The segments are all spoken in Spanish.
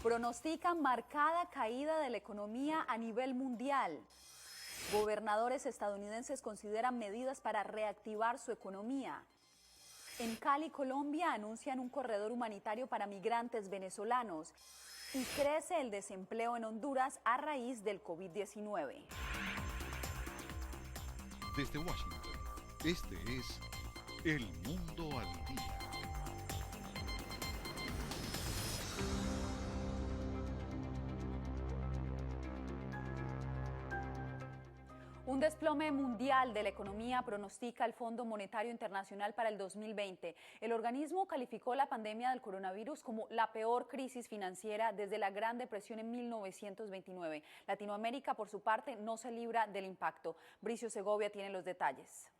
Pronostican marcada caída de la economía a nivel mundial. Gobernadores estadounidenses consideran medidas para reactivar su economía. En Cali, Colombia, anuncian un corredor humanitario para migrantes venezolanos. Y crece el desempleo en Honduras a raíz del COVID-19. Desde Washington, este es El Mundo al Día. Un desplome mundial de la economía pronostica el Fondo Monetario Internacional para el 2020. El organismo calificó la pandemia del coronavirus como la peor crisis financiera desde la Gran Depresión en 1929. Latinoamérica, por su parte, no se libra del impacto. Bricio Segovia tiene los detalles.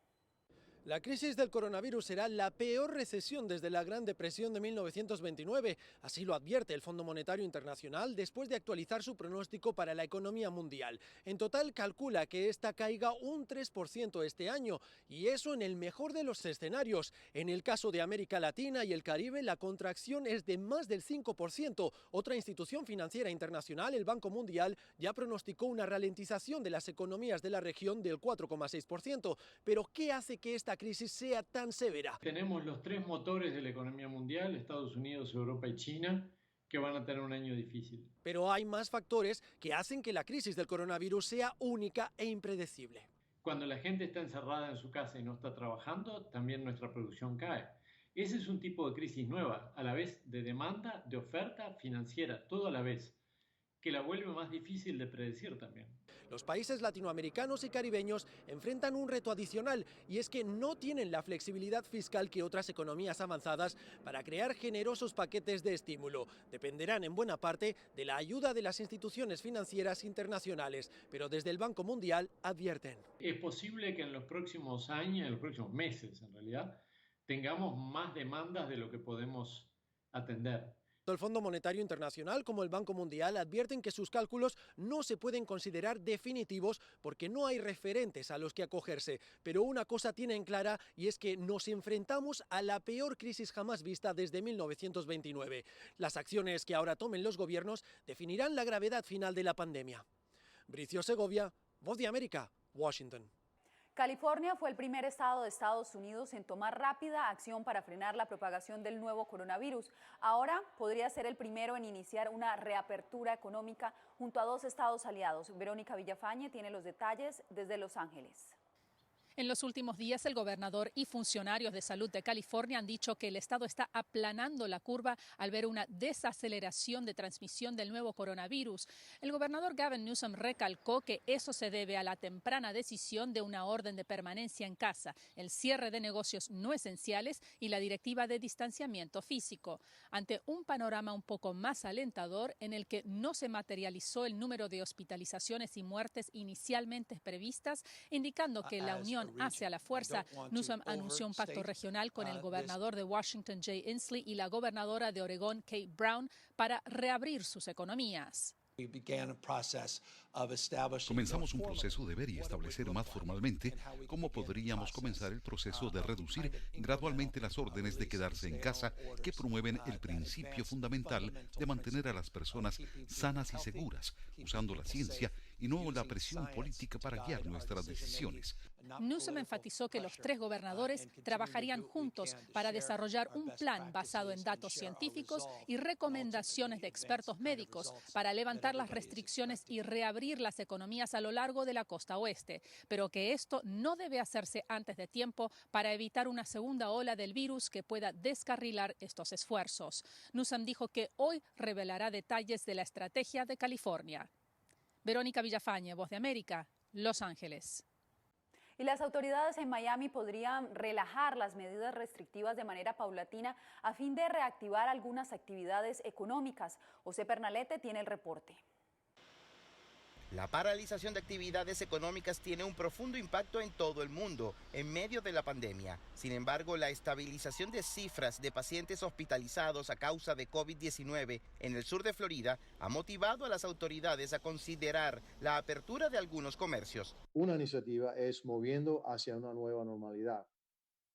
La crisis del coronavirus será la peor recesión desde la Gran Depresión de 1929, así lo advierte el Fondo Monetario Internacional después de actualizar su pronóstico para la economía mundial. En total calcula que esta caiga un 3% este año, y eso en el mejor de los escenarios. En el caso de América Latina y el Caribe, la contracción es de más del 5%. Otra institución financiera internacional, el Banco Mundial, ya pronosticó una ralentización de las economías de la región del 4,6%. Pero ¿qué hace que esta crisis sea tan severa? Tenemos los tres motores de la economía mundial, Estados Unidos, Europa y China, que van a tener un año difícil. Pero hay más factores que hacen que la crisis del coronavirus sea única e impredecible. Cuando la gente está encerrada en su casa y no está trabajando, también nuestra producción cae. Ese es un tipo de crisis nueva, a la vez de demanda, de oferta financiera, todo a la vez, que la vuelve más difícil de predecir también. Los países latinoamericanos y caribeños enfrentan un reto adicional, y es que no tienen la flexibilidad fiscal que otras economías avanzadas para crear generosos paquetes de estímulo. Dependerán en buena parte de la ayuda de las instituciones financieras internacionales, pero desde el Banco Mundial advierten. Es posible que en los próximos años, en los próximos meses en realidad, tengamos más demandas de lo que podemos atender. Tanto el Fondo Monetario Internacional como el Banco Mundial advierten que sus cálculos no se pueden considerar definitivos porque no hay referentes a los que acogerse. Pero una cosa tienen clara, y es que nos enfrentamos a la peor crisis jamás vista desde 1929. Las acciones que ahora tomen los gobiernos definirán la gravedad final de la pandemia. Bricio Segovia, Voz de América, Washington. California fue el primer estado de Estados Unidos en tomar rápida acción para frenar la propagación del nuevo coronavirus. Ahora podría ser el primero en iniciar una reapertura económica junto a dos estados aliados. Verónica Villafañe tiene los detalles desde Los Ángeles. En los últimos días, el gobernador y funcionarios de salud de California han dicho que el estado está aplanando la curva al ver una desaceleración de transmisión del nuevo coronavirus. El gobernador Gavin Newsom recalcó que eso se debe a la temprana decisión de una orden de permanencia en casa, el cierre de negocios no esenciales y la directiva de distanciamiento físico. Ante un panorama un poco más alentador en el que no se materializó el número de hospitalizaciones y muertes inicialmente previstas, indicando que la Unión hacia la fuerza, Newsom anunció un pacto regional con el gobernador de Washington, Jay Inslee, y la gobernadora de Oregón, Kate Brown, para reabrir sus economías. Comenzamos un proceso de ver y establecer más formalmente cómo podríamos comenzar el proceso de reducir gradualmente las órdenes de quedarse en casa que promueven el principio fundamental de mantener a las personas sanas y seguras, usando la ciencia y no la presión política para guiar nuestras decisiones. Newsom enfatizó que los tres gobernadores trabajarían juntos para desarrollar un plan basado en datos científicos y recomendaciones de expertos médicos para levantar las restricciones y reabrir las economías a lo largo de la costa oeste, pero que esto no debe hacerse antes de tiempo para evitar una segunda ola del virus que pueda descarrilar estos esfuerzos. Newsom dijo que hoy revelará detalles de la estrategia de California. Verónica Villafañe, Voz de América, Los Ángeles. Y las autoridades en Miami podrían relajar las medidas restrictivas de manera paulatina a fin de reactivar algunas actividades económicas. José Pernalete tiene el reporte. La paralización de actividades económicas tiene un profundo impacto en todo el mundo en medio de la pandemia. Sin embargo, la estabilización de cifras de pacientes hospitalizados a causa de COVID-19 en el sur de Florida ha motivado a las autoridades a considerar la apertura de algunos comercios. Una iniciativa es moviendo hacia una nueva normalidad,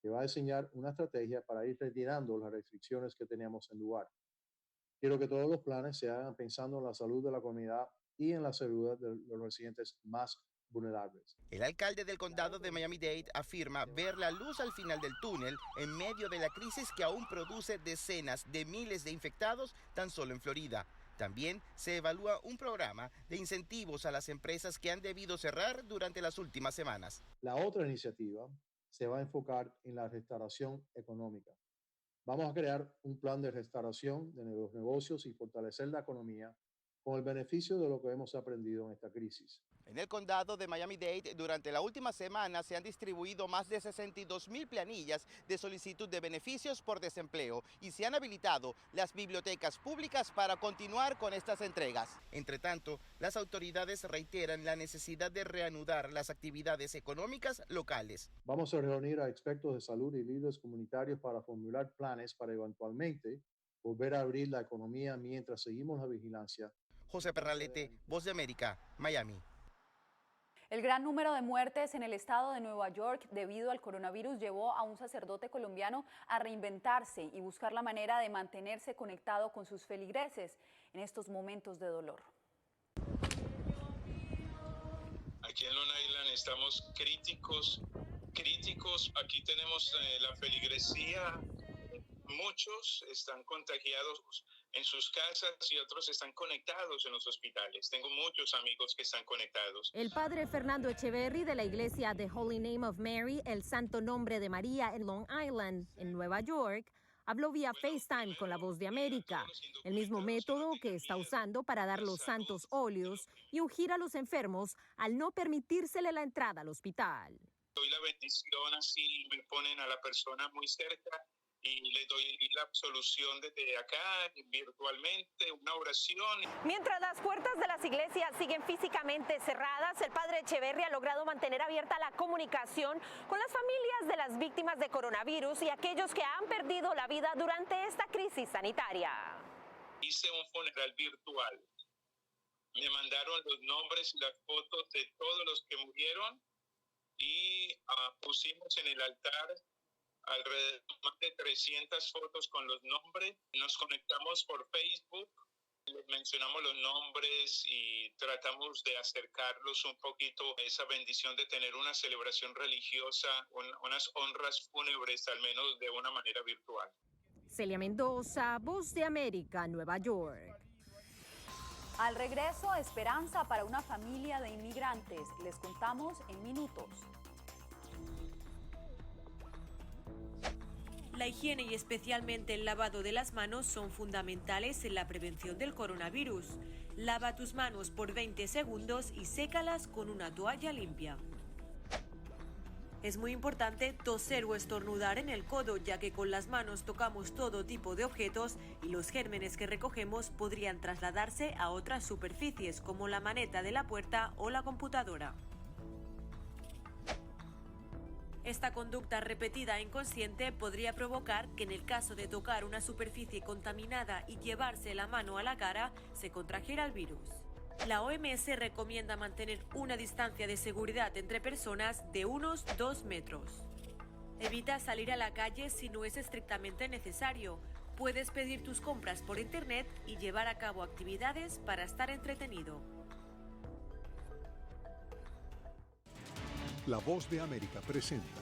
que va a diseñar una estrategia para ir retirando las restricciones que teníamos en lugar. Quiero que todos los planes se hagan pensando en la salud de la comunidad y en la seguridad de los residentes más vulnerables. El alcalde del condado de Miami-Dade afirma ver la luz al final del túnel en medio de la crisis que aún produce decenas de miles de infectados tan solo en Florida. También se evalúa un programa de incentivos a las empresas que han debido cerrar durante las últimas semanas. La otra iniciativa se va a enfocar en la restauración económica. Vamos a crear un plan de restauración de los negocios y fortalecer la economía con el beneficio de lo que hemos aprendido en esta crisis. En el condado de Miami-Dade, durante la última semana se han distribuido más de 62,000 planillas de solicitud de beneficios por desempleo y se han habilitado las bibliotecas públicas para continuar con estas entregas. Entre tanto, las autoridades reiteran la necesidad de reanudar las actividades económicas locales. Vamos a reunir a expertos de salud y líderes comunitarios para formular planes para eventualmente volver a abrir la economía mientras seguimos la vigilancia. José Perralete, Voz de América, Miami. El gran número de muertes en el estado de Nueva York debido al coronavirus llevó a un sacerdote colombiano a reinventarse y buscar la manera de mantenerse conectado con sus feligreses en estos momentos de dolor. Aquí en Long Island estamos críticos. Aquí tenemos la feligresía. Muchos están contagiados en sus casas y otros están conectados en los hospitales. Tengo muchos amigos que están conectados. El padre Fernando Echeverry de la iglesia The Holy Name of Mary, el Santo Nombre de María en Long Island, en Nueva York, habló vía FaceTime con la Voz de América, el mismo método que está usando para dar los santos óleos y ungir a los enfermos al no permitírsele la entrada al hospital. Doy la bendición, así me ponen a la persona muy cerca y le doy la absolución desde acá, virtualmente, una oración. Mientras las puertas de las iglesias siguen físicamente cerradas, el padre Echeverry ha logrado mantener abierta la comunicación con las familias de las víctimas de coronavirus y aquellos que han perdido la vida durante esta crisis sanitaria. Hice un funeral virtual. Me mandaron los nombres y las fotos de todos los que murieron y pusimos en el altar alrededor de 300 fotos con los nombres. Nos conectamos por Facebook, les mencionamos los nombres y tratamos de acercarlos un poquito a esa bendición de tener una celebración religiosa, unas honras fúnebres, al menos de una manera virtual. Celia Mendoza, Voz de América, Nueva York. Al regreso, esperanza para una familia de inmigrantes. Les contamos en minutos. La higiene y especialmente el lavado de las manos son fundamentales en la prevención del coronavirus. Lava tus manos por 20 segundos y sécalas con una toalla limpia. Es muy importante toser o estornudar en el codo, ya que con las manos tocamos todo tipo de objetos y los gérmenes que recogemos podrían trasladarse a otras superficies, como la maneta de la puerta o la computadora. Esta conducta repetida e inconsciente podría provocar que en el caso de tocar una superficie contaminada y llevarse la mano a la cara, se contrajera el virus. La OMS recomienda mantener una distancia de seguridad entre personas de unos 2 metros. Evita salir a la calle si no es estrictamente necesario. Puedes pedir tus compras por internet y llevar a cabo actividades para estar entretenido. La Voz de América presenta.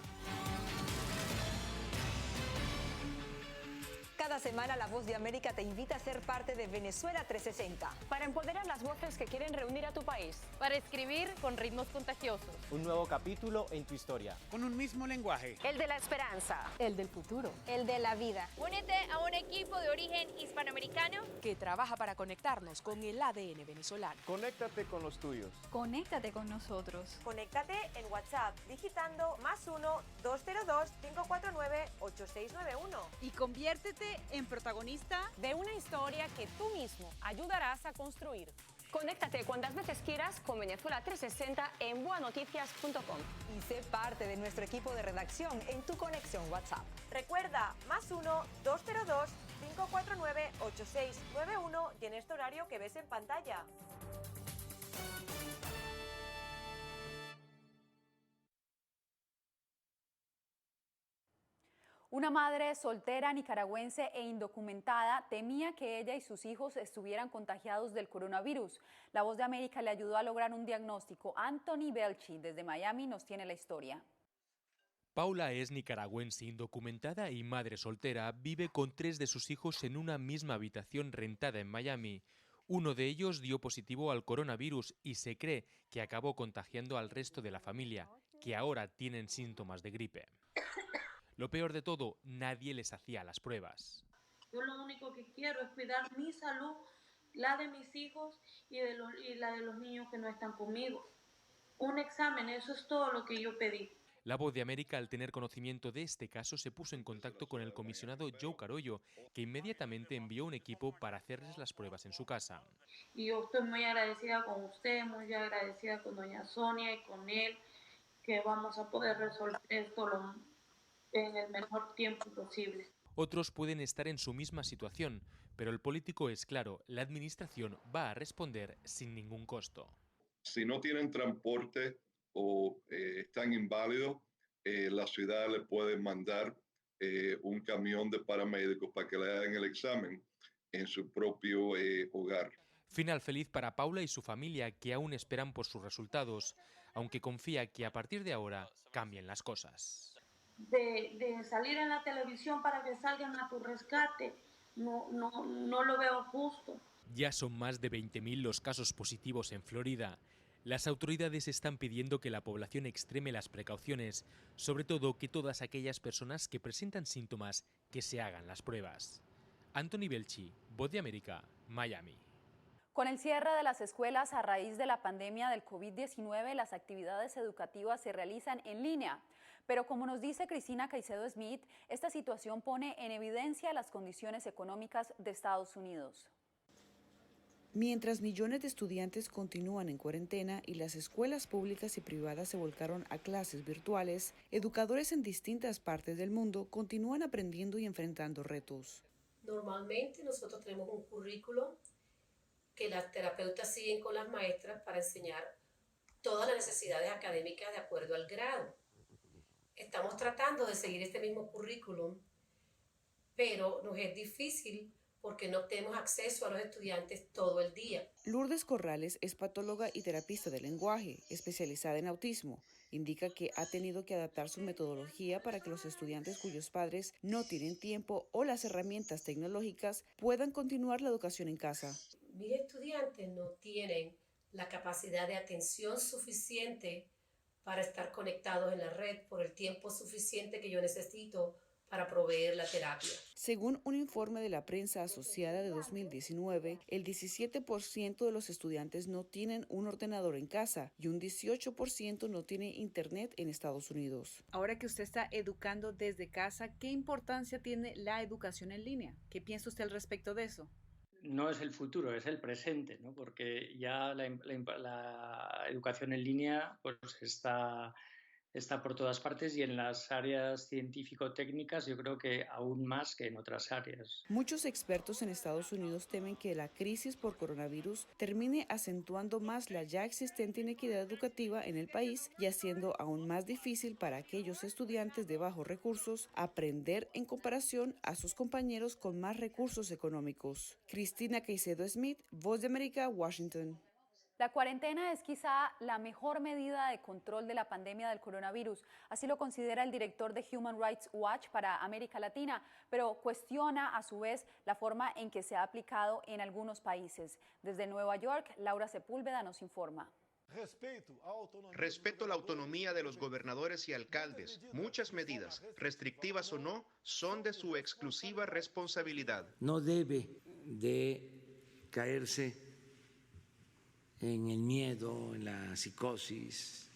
Cada semana La Voz de América te invita a ser parte de Venezuela 360. Para empoderar las voces que quieren reunir a tu país. Para escribir con ritmos contagiosos. Un nuevo capítulo en tu historia. Con un mismo lenguaje. El de la esperanza. El del futuro. El de la vida. Únete a un equipo de origen hispanoamericano que trabaja para conectarnos con el ADN venezolano. Conéctate con los tuyos. Conéctate con nosotros. Conéctate en WhatsApp digitando +1 202 549 8691 y conviértete en protagonista de una historia que tú mismo ayudarás a construir. Conéctate cuantas veces quieras con Venezuela 360 en boanoticias.com. Y sé parte de nuestro equipo de redacción en tu conexión WhatsApp. Recuerda, +1 202 549 8691 y en este horario que ves en pantalla. Una madre soltera nicaragüense e indocumentada temía que ella y sus hijos estuvieran contagiados del coronavirus. La Voz de América le ayudó a lograr un diagnóstico. Anthony Belchi, desde Miami, nos tiene la historia. Paula es nicaragüense, indocumentada y madre soltera. Vive con 3 de sus hijos en una misma habitación rentada en Miami. Uno de ellos dio positivo al coronavirus y se cree que acabó contagiando al resto de la familia, que ahora tienen síntomas de gripe. Lo peor de todo, nadie les hacía las pruebas. Yo lo único que quiero es cuidar mi salud, la de mis hijos y la de los niños que no están conmigo. Un examen, eso es todo lo que yo pedí. La Voz de América, al tener conocimiento de este caso, se puso en contacto con el comisionado Joe Carollo, que inmediatamente envió un equipo para hacerles las pruebas en su casa. Y yo estoy muy agradecida con usted, muy agradecida con doña Sonia y con él, que vamos a poder resolver esto en el mejor tiempo posible. Otros pueden estar en su misma situación, pero el político es claro, la administración va a responder sin ningún costo. Si no tienen transporte o están inválidos, la ciudad le puede mandar un camión de paramédicos para que le hagan el examen en su propio hogar. Final feliz para Paula y su familia, que aún esperan por sus resultados, aunque confía que a partir de ahora cambien las cosas. De salir en la televisión para que salgan a tu rescate, no lo veo justo. Ya son más de 20.000 los casos positivos en Florida. Las autoridades están pidiendo que la población extreme las precauciones, sobre todo que todas aquellas personas que presentan síntomas que se hagan las pruebas. Anthony Belchi, Voz de América, Miami. Con el cierre de las escuelas a raíz de la pandemia del COVID-19, las actividades educativas se realizan en línea. Pero como nos dice Cristina Caicedo Smith, esta situación pone en evidencia las condiciones económicas de Estados Unidos. Mientras millones de estudiantes continúan en cuarentena y las escuelas públicas y privadas se volcaron a clases virtuales, educadores en distintas partes del mundo continúan aprendiendo y enfrentando retos. Normalmente nosotros tenemos un currículo que las terapeutas siguen con las maestras para enseñar todas las necesidades académicas de acuerdo al grado. Estamos tratando de seguir este mismo currículum, pero nos es difícil porque no tenemos acceso a los estudiantes todo el día. Lourdes Corrales es patóloga y terapista del lenguaje, especializada en autismo. Indica que ha tenido que adaptar su metodología para que los estudiantes cuyos padres no tienen tiempo o las herramientas tecnológicas puedan continuar la educación en casa. Mis estudiantes no tienen la capacidad de atención suficiente para estar conectados en la red por el tiempo suficiente que yo necesito para proveer la terapia. Según un informe de la prensa asociada de 2019, el 17% de los estudiantes no tienen un ordenador en casa y un 18% no tiene internet en Estados Unidos. Ahora que usted está educando desde casa, ¿qué importancia tiene la educación en línea? ¿Qué piensa usted al respecto de eso? No es el futuro, es el presente, ¿no? Porque ya la educación en línea pues está por todas partes y en las áreas científico-técnicas yo creo que aún más que en otras áreas. Muchos expertos en Estados Unidos temen que la crisis por coronavirus termine acentuando más la ya existente inequidad educativa en el país y haciendo aún más difícil para aquellos estudiantes de bajos recursos aprender en comparación a sus compañeros con más recursos económicos. Cristina Caicedo Smith, Voz de América, Washington. La cuarentena es quizá la mejor medida de control de la pandemia del coronavirus. Así lo considera el director de Human Rights Watch para América Latina, pero cuestiona a su vez la forma en que se ha aplicado en algunos países. Desde Nueva York, Laura Sepúlveda nos informa. Respeto la autonomía de los gobernadores y alcaldes. Muchas medidas, restrictivas o no, son de su exclusiva responsabilidad. No debe de caerse en el miedo, en la psicosis,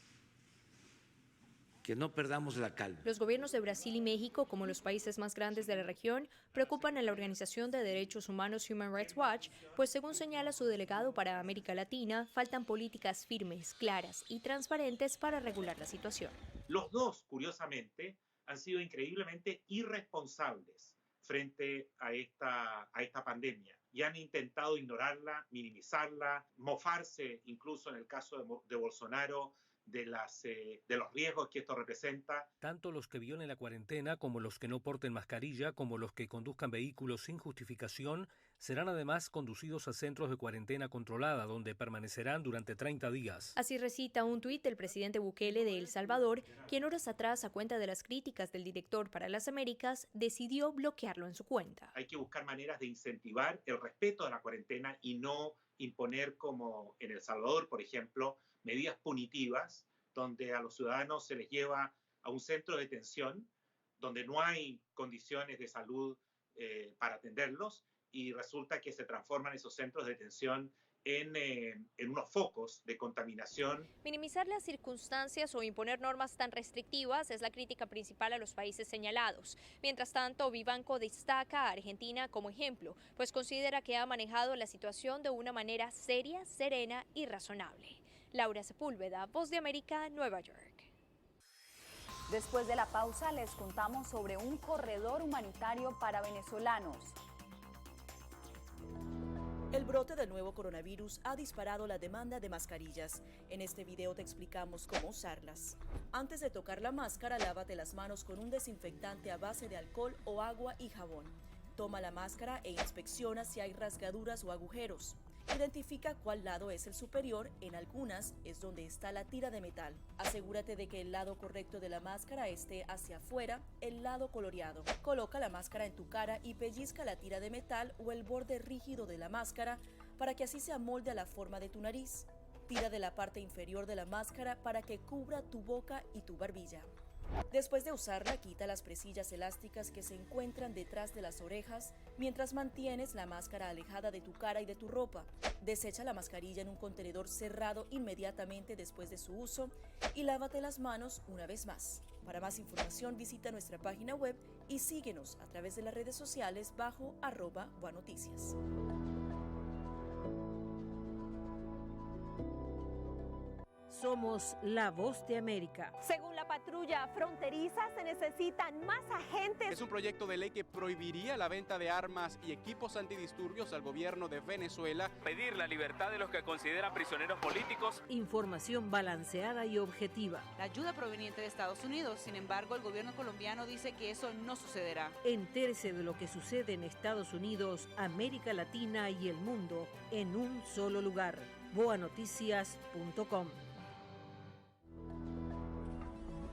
que no perdamos la calma. Los gobiernos de Brasil y México, como los países más grandes de la región, preocupan a la Organización de Derechos Humanos Human Rights Watch, pues según señala su delegado para América Latina, faltan políticas firmes, claras y transparentes para regular la situación. Los dos, curiosamente, han sido increíblemente irresponsables frente a esta pandemia y han intentado ignorarla, minimizarla, mofarse, incluso en el caso de Bolsonaro, de los riesgos que esto representa. Tanto los que violen la cuarentena como los que no porten mascarilla, como los que conduzcan vehículos sin justificación, serán además conducidos a centros de cuarentena controlada, donde permanecerán durante 30 días. Así recita un tuit del presidente Bukele de El Salvador, quien horas atrás, a cuenta de las críticas del director para las Américas, decidió bloquearlo en su cuenta. Hay que buscar maneras de incentivar el respeto a la cuarentena y no imponer, como en El Salvador, por ejemplo, medidas punitivas, donde a los ciudadanos se les lleva a un centro de detención, donde no hay condiciones de salud para atenderlos, y resulta que se transforman esos centros de detención en unos focos de contaminación. Minimizar las circunstancias o imponer normas tan restrictivas es la crítica principal a los países señalados. Mientras tanto, Vivanco destaca a Argentina como ejemplo, pues considera que ha manejado la situación de una manera seria, serena y razonable. Laura Sepúlveda, Voz de América, Nueva York. Después de la pausa les contamos sobre un corredor humanitario para venezolanos. El brote del nuevo coronavirus ha disparado la demanda de mascarillas. En este video te explicamos cómo usarlas. Antes de tocar la máscara, lávate las manos con un desinfectante a base de alcohol o agua y jabón. Toma la máscara e inspecciona si hay rasgaduras o agujeros. Identifica cuál lado es el superior, en algunas es donde está la tira de metal. Asegúrate de que el lado correcto de la máscara esté hacia afuera, el lado coloreado. Coloca la máscara en tu cara y pellizca la tira de metal o el borde rígido de la máscara para que así se amolde a la forma de tu nariz. Tira de la parte inferior de la máscara para que cubra tu boca y tu barbilla. Después de usarla, quita las presillas elásticas que se encuentran detrás de las orejas mientras mantienes la máscara alejada de tu cara y de tu ropa. Desecha la mascarilla en un contenedor cerrado inmediatamente después de su uso y lávate las manos una vez más. Para más información, visita nuestra página web y síguenos a través de las redes sociales bajo @Voanoticias. Somos la Voz de América. Según la patrulla fronteriza, se necesitan más agentes. Es un proyecto de ley que prohibiría la venta de armas y equipos antidisturbios al gobierno de Venezuela. Pedir la libertad de los que consideran prisioneros políticos. Información balanceada y objetiva. La ayuda proveniente de Estados Unidos, sin embargo, el gobierno colombiano dice que eso no sucederá. Entérese de lo que sucede en Estados Unidos, América Latina y el mundo en un solo lugar. Voanoticias.com.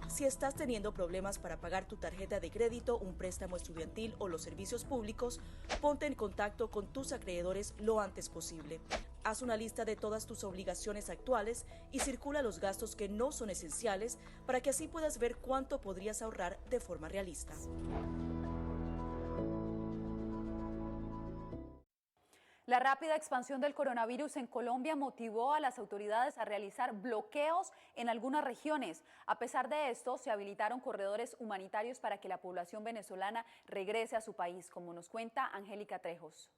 Si estás teniendo problemas para pagar tu tarjeta de crédito, un préstamo estudiantil o los servicios públicos, ponte en contacto con tus acreedores lo antes posible. Haz una lista de todas tus obligaciones actuales y circula los gastos que no son esenciales para que así puedas ver cuánto podrías ahorrar de forma realista. La rápida expansión del coronavirus en Colombia motivó a las autoridades a realizar bloqueos en algunas regiones. A pesar de esto, se habilitaron corredores humanitarios para que la población venezolana regrese a su país, como nos cuenta Angélica Trejos.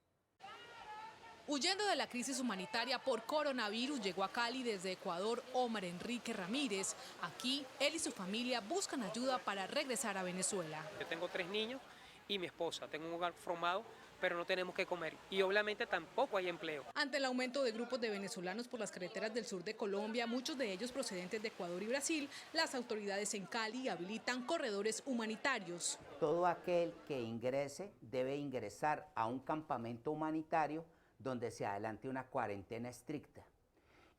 Huyendo de la crisis humanitaria por coronavirus, llegó a Cali desde Ecuador Omar Enrique Ramírez. Aquí, él y su familia buscan ayuda para regresar a Venezuela. Yo tengo 3 niños y mi esposa. Tengo un hogar formado, pero no tenemos que comer y obviamente tampoco hay empleo. Ante el aumento de grupos de venezolanos por las carreteras del sur de Colombia, muchos de ellos procedentes de Ecuador y Brasil, las autoridades en Cali habilitan corredores humanitarios. Todo aquel que ingrese debe ingresar a un campamento humanitario donde se adelante una cuarentena estricta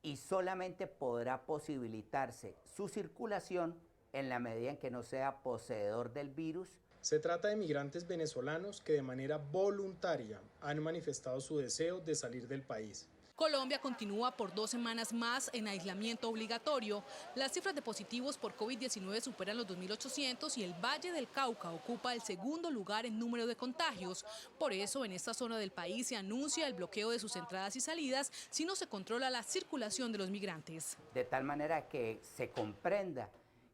y solamente podrá posibilitarse su circulación en la medida en que no sea poseedor del virus. Se trata de migrantes venezolanos que de manera voluntaria han manifestado su deseo de salir del país. Colombia continúa por 2 semanas más en aislamiento obligatorio. Las cifras de positivos por COVID-19 superan los 2.800 y el Valle del Cauca ocupa el segundo lugar en número de contagios. Por eso, en esta zona del país se anuncia el bloqueo de sus entradas y salidas si no se controla la circulación de los migrantes. De tal manera que se comprenda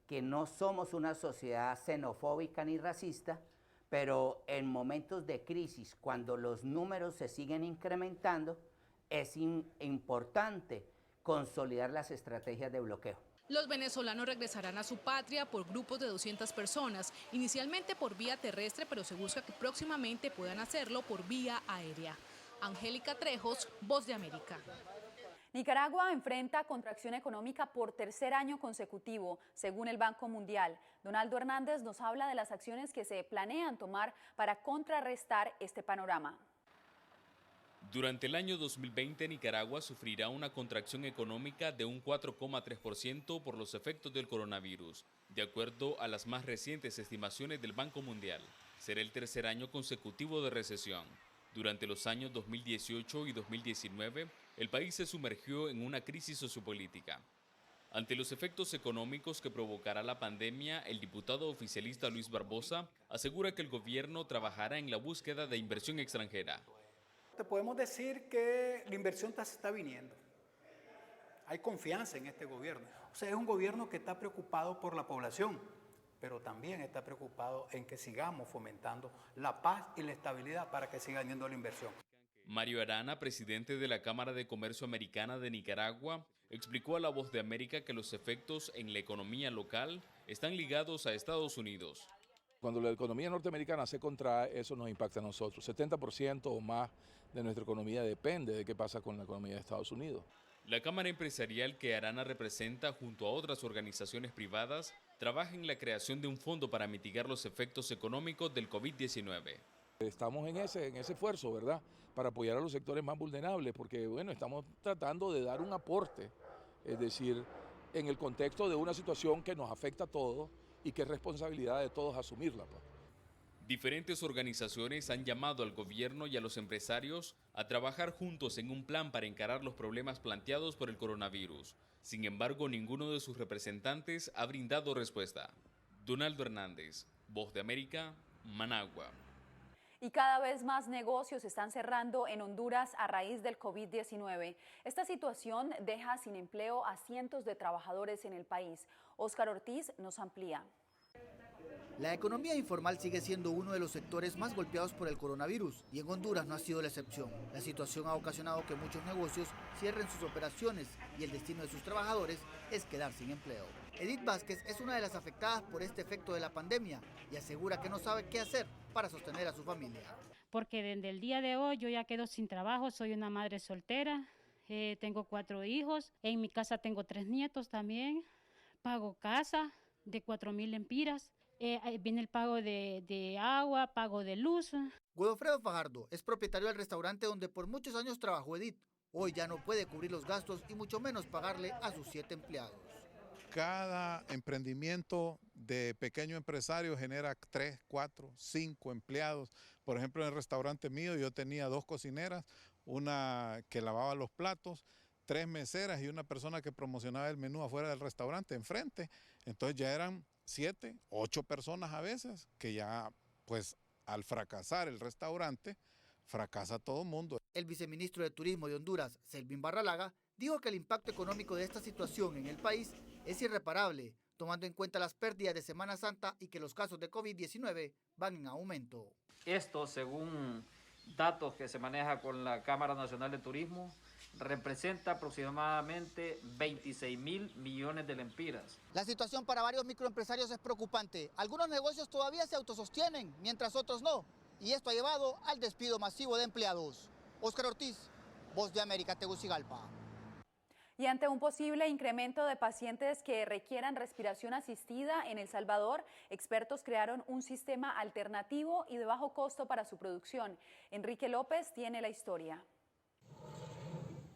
que no somos una sociedad xenofóbica ni racista, pero en momentos de crisis, cuando los números se siguen incrementando, es importante consolidar las estrategias de bloqueo. Los venezolanos regresarán a su patria por grupos de 200 personas, inicialmente por vía terrestre, pero se busca que próximamente puedan hacerlo por vía aérea. Angélica Trejos, Voz de América. Nicaragua enfrenta contracción económica por tercer año consecutivo, según el Banco Mundial. Donaldo Hernández nos habla de las acciones que se planean tomar para contrarrestar este panorama. Durante el año 2020, Nicaragua sufrirá una contracción económica de un 4,3% por los efectos del coronavirus, de acuerdo a las más recientes estimaciones del Banco Mundial. Será el tercer año consecutivo de recesión. Durante los años 2018 y 2019, el país se sumergió en una crisis sociopolítica. Ante los efectos económicos que provocará la pandemia, el diputado oficialista Luis Barbosa asegura que el gobierno trabajará en la búsqueda de inversión extranjera. Te podemos decir que la inversión está viniendo. Hay confianza en este gobierno. O sea, es un gobierno que está preocupado por la población, pero también está preocupado en que sigamos fomentando la paz y la estabilidad para que siga yendo la inversión. Mario Arana, presidente de la Cámara de Comercio Americana de Nicaragua, explicó a La Voz de América que los efectos en la economía local están ligados a Estados Unidos. Cuando la economía norteamericana se contrae, eso nos impacta a nosotros. 70% o más de nuestra economía depende de qué pasa con la economía de Estados Unidos. La Cámara Empresarial que Arana representa junto a otras organizaciones privadas trabaja en la creación de un fondo para mitigar los efectos económicos del COVID-19. Estamos en ese esfuerzo, ¿verdad?, para apoyar a los sectores más vulnerables, porque bueno, estamos tratando de dar un aporte, es decir, en el contexto de una situación que nos afecta a todos y que es responsabilidad de todos asumirla. Diferentes organizaciones han llamado al gobierno y a los empresarios a trabajar juntos en un plan para encarar los problemas planteados por el coronavirus. Sin embargo, ninguno de sus representantes ha brindado respuesta. Donaldo Hernández, Voz de América, Managua. Y cada vez más negocios están cerrando en Honduras a raíz del COVID-19. Esta situación deja sin empleo a cientos de trabajadores en el país. Óscar Ortiz nos amplía. La economía informal sigue siendo uno de los sectores más golpeados por el coronavirus y en Honduras no ha sido la excepción. La situación ha ocasionado que muchos negocios cierren sus operaciones y el destino de sus trabajadores es quedar sin empleo. Edith Vázquez es una de las afectadas por este efecto de la pandemia y asegura que no sabe qué hacer para sostener a su familia. Porque desde el día de hoy yo ya quedo sin trabajo, soy una madre soltera, tengo 4 hijos, en mi casa tengo 3 nietos también, pago casa de 4,000 lempiras. Viene el pago de agua, pago de luz. Godofredo Fajardo es propietario del restaurante donde por muchos años trabajó Edith. Hoy ya no puede cubrir los gastos y mucho menos pagarle a sus 7 empleados. Cada emprendimiento de pequeño empresario genera 3, 4, 5 empleados. Por ejemplo, en el restaurante mío yo tenía 2 cocineras, una que lavaba los platos, 3 meseras y una persona que promocionaba el menú afuera del restaurante, enfrente. Entonces ya eran 7, 8 personas a veces, que ya pues al fracasar el restaurante, fracasa todo el mundo. El viceministro de Turismo de Honduras, Selvin Barralaga, dijo que el impacto económico de esta situación en el país es irreparable, tomando en cuenta las pérdidas de Semana Santa y que los casos de COVID-19 van en aumento. Esto, según datos que se maneja con la Cámara Nacional de Turismo, representa aproximadamente 26,000 millones de lempiras. La situación para varios microempresarios es preocupante. Algunos negocios todavía se autosostienen, mientras otros no. Y esto ha llevado al despido masivo de empleados. Óscar Ortiz, Voz de América, Tegucigalpa. Y ante un posible incremento de pacientes que requieran respiración asistida en El Salvador, expertos crearon un sistema alternativo y de bajo costo para su producción. Enrique López tiene la historia.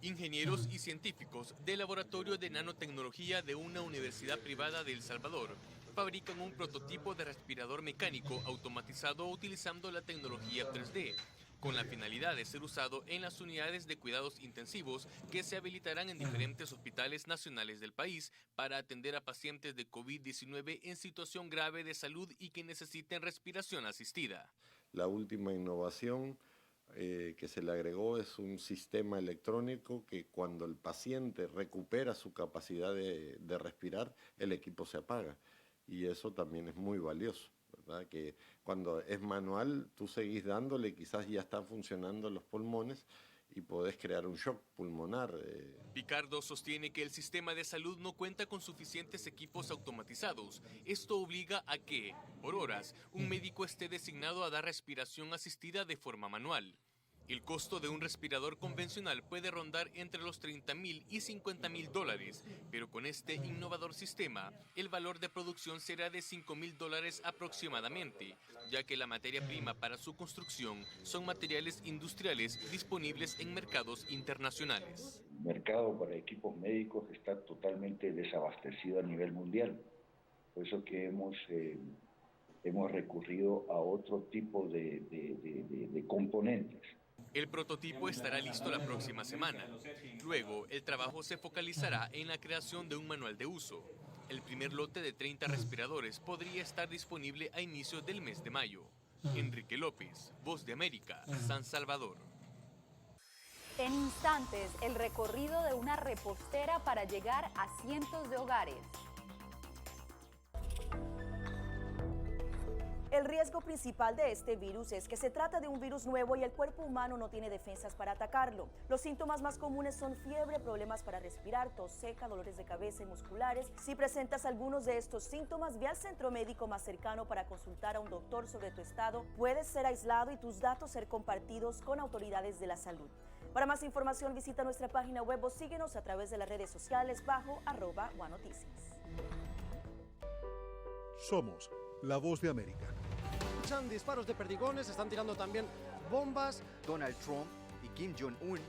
Ingenieros y científicos del Laboratorio de Nanotecnología de una universidad privada de El Salvador fabrican un prototipo de respirador mecánico automatizado utilizando la tecnología 3D, con la finalidad de ser usado en las unidades de cuidados intensivos que se habilitarán en diferentes hospitales nacionales del país para atender a pacientes de COVID-19 en situación grave de salud y que necesiten respiración asistida. La última innovación que se le agregó es un sistema electrónico que cuando el paciente recupera su capacidad de respirar, el equipo se apaga. Y eso también es muy valioso, ¿verdad? Que cuando es manual, tú seguís dándole, quizás ya están funcionando los pulmones y podés crear un shock pulmonar. Picardo sostiene que el sistema de salud no cuenta con suficientes equipos automatizados. Esto obliga a que, por horas, un médico esté designado a dar respiración asistida de forma manual. El costo de un respirador convencional puede rondar entre los $30,000 y $50,000, pero con este innovador sistema, el valor de producción será de $5,000 aproximadamente, ya que la materia prima para su construcción son materiales industriales disponibles en mercados internacionales. El mercado para equipos médicos está totalmente desabastecido a nivel mundial. Por eso que hemos recurrido a otro tipo de componentes. El prototipo estará listo la próxima semana. Luego, el trabajo se focalizará en la creación de un manual de uso. El primer lote de 30 respiradores podría estar disponible a inicios del mes de mayo. Enrique López, Voz de América, San Salvador. En instantes, el recorrido de una repostera para llegar a cientos de hogares. El riesgo principal de este virus es que se trata de un virus nuevo y el cuerpo humano no tiene defensas para atacarlo. Los síntomas más comunes son fiebre, problemas para respirar, tos seca, dolores de cabeza y musculares. Si presentas algunos de estos síntomas, ve al centro médico más cercano para consultar a un doctor sobre tu estado. Puedes ser aislado y tus datos ser compartidos con autoridades de la salud. Para más información, visita nuestra página web o síguenos a través de las redes sociales bajo @OneNoticias. Somos la Voz de América. Escuchan disparos de perdigones, están tirando también bombas. Donald Trump y Kim Jong-un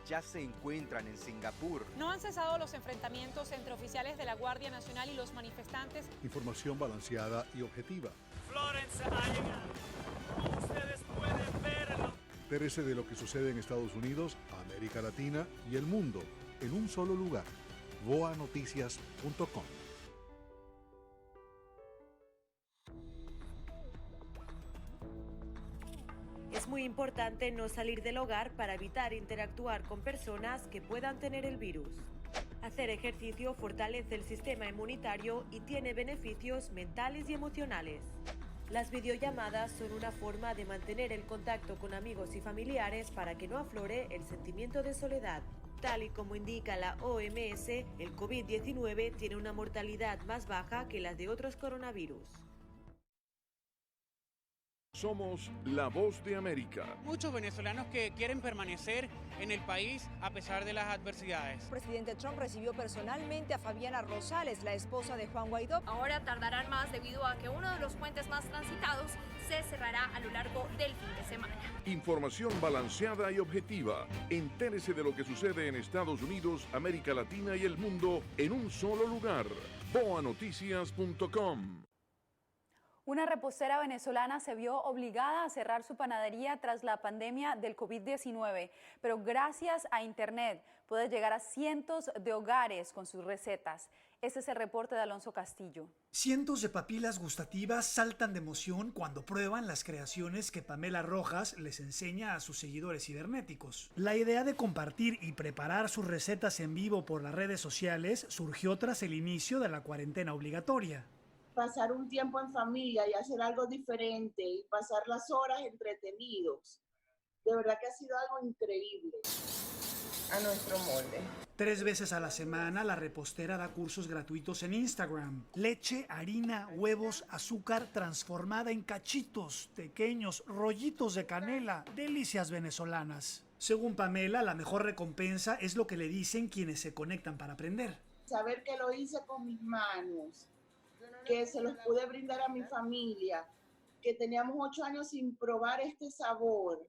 ya se encuentran en Singapur. No han cesado los enfrentamientos entre oficiales de la Guardia Nacional y los manifestantes. Información balanceada y objetiva. Florence ha llegado. Como ustedes pueden verlo. Entérese de lo que sucede en Estados Unidos, América Latina y el mundo en un solo lugar. voanoticias.com. Es muy importante no salir del hogar para evitar interactuar con personas que puedan tener el virus. Hacer ejercicio fortalece el sistema inmunitario y tiene beneficios mentales y emocionales. Las videollamadas son una forma de mantener el contacto con amigos y familiares para que no aflore el sentimiento de soledad. Tal y como indica la OMS, el COVID-19 tiene una mortalidad más baja que la de otros coronavirus. Somos la Voz de América. Muchos venezolanos que quieren permanecer en el país a pesar de las adversidades. El presidente Trump recibió personalmente a Fabiana Rosales, la esposa de Juan Guaidó. Ahora tardarán más debido a que uno de los puentes más transitados se cerrará a lo largo del fin de semana. Información balanceada y objetiva. Entérese de lo que sucede en Estados Unidos, América Latina y el mundo en un solo lugar. voanoticias.com. Una repostera venezolana se vio obligada a cerrar su panadería tras la pandemia del COVID-19, pero gracias a Internet puede llegar a cientos de hogares con sus recetas. Este es el reporte de Alonso Castillo. Cientos de papilas gustativas saltan de emoción cuando prueban las creaciones que Pamela Rojas les enseña a sus seguidores cibernéticos. La idea de compartir y preparar sus recetas en vivo por las redes sociales surgió tras el inicio de la cuarentena obligatoria. Pasar un tiempo en familia y hacer algo diferente y pasar las horas entretenidos. De verdad que ha sido algo increíble. A nuestro molde. 3 veces a la semana, la repostera da cursos gratuitos en Instagram. Leche, harina, huevos, azúcar transformada en cachitos, pequeños rollitos de canela, delicias venezolanas. Según Pamela, la mejor recompensa es lo que le dicen quienes se conectan para aprender. Saber que lo hice con mis manos, que se los pude brindar a mi familia, que teníamos 8 años sin probar este sabor.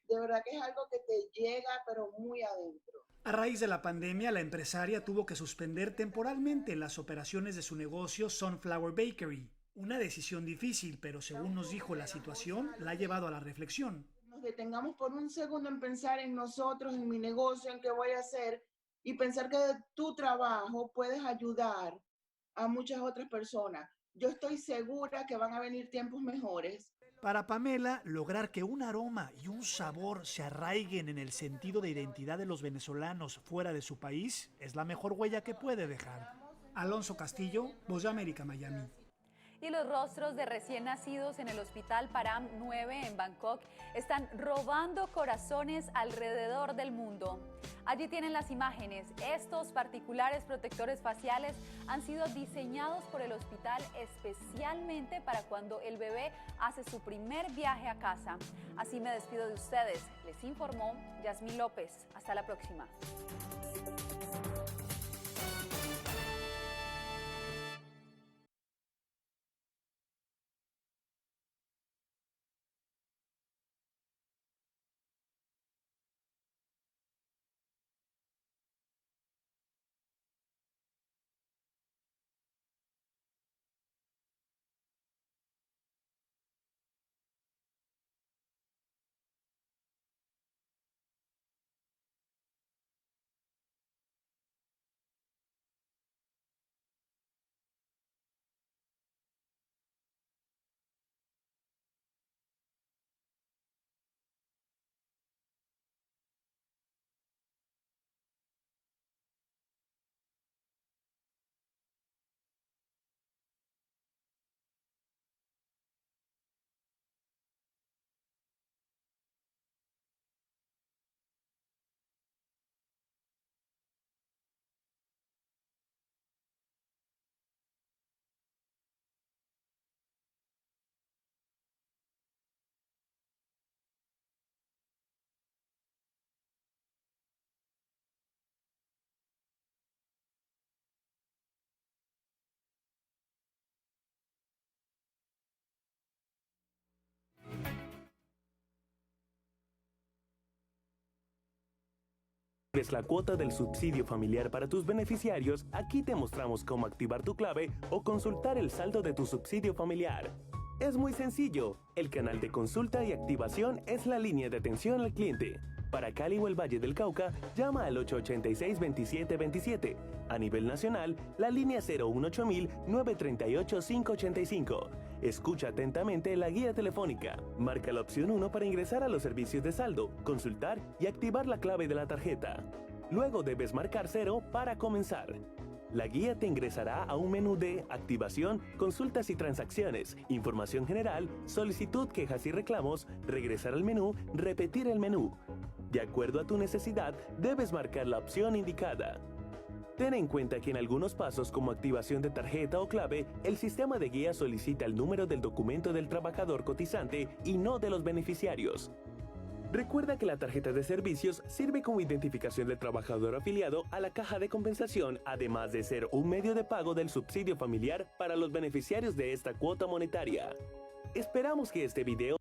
De verdad que es algo que te llega, pero muy adentro. A raíz de la pandemia, la empresaria tuvo que suspender temporalmente las operaciones de su negocio Sunflower Bakery. Una decisión difícil, pero según nos dijo la situación, la ha llevado a la reflexión. Nos detengamos por un segundo en pensar en nosotros, en mi negocio, en qué voy a hacer, y pensar que de tu trabajo puedes ayudar a muchas otras personas. Yo estoy segura que van a venir tiempos mejores. Para Pamela, lograr que un aroma y un sabor se arraiguen en el sentido de identidad de los venezolanos fuera de su país es la mejor huella que puede dejar. Alonso Castillo, Voz de América, Miami. Y los rostros de recién nacidos en el Hospital Param 9 en Bangkok están robando corazones alrededor del mundo. Allí tienen las imágenes. Estos particulares protectores faciales han sido diseñados por el hospital especialmente para cuando el bebé hace su primer viaje a casa. Así me despido de ustedes. Les informó Yasmín López. Hasta la próxima. ¿Es la cuota del subsidio familiar para tus beneficiarios? Aquí te mostramos cómo activar tu clave o consultar el saldo de tu subsidio familiar. Es muy sencillo. El canal de consulta y activación es la línea de atención al cliente. Para Cali o el Valle del Cauca, llama al 886-2727. A nivel nacional, la línea 018-938-585. Escucha atentamente la guía telefónica. Marca la opción 1 para ingresar a los servicios de saldo, consultar y activar la clave de la tarjeta. Luego debes marcar 0 para comenzar. La guía te ingresará a un menú de activación, consultas y transacciones, información general, solicitud, quejas y reclamos, regresar al menú, repetir el menú. De acuerdo a tu necesidad, debes marcar la opción indicada. Ten en cuenta que en algunos pasos como activación de tarjeta o clave, el sistema de guía solicita el número del documento del trabajador cotizante y no de los beneficiarios. Recuerda que la tarjeta de servicios sirve como identificación del trabajador afiliado a la caja de compensación, además de ser un medio de pago del subsidio familiar para los beneficiarios de esta cuota monetaria. Esperamos que este video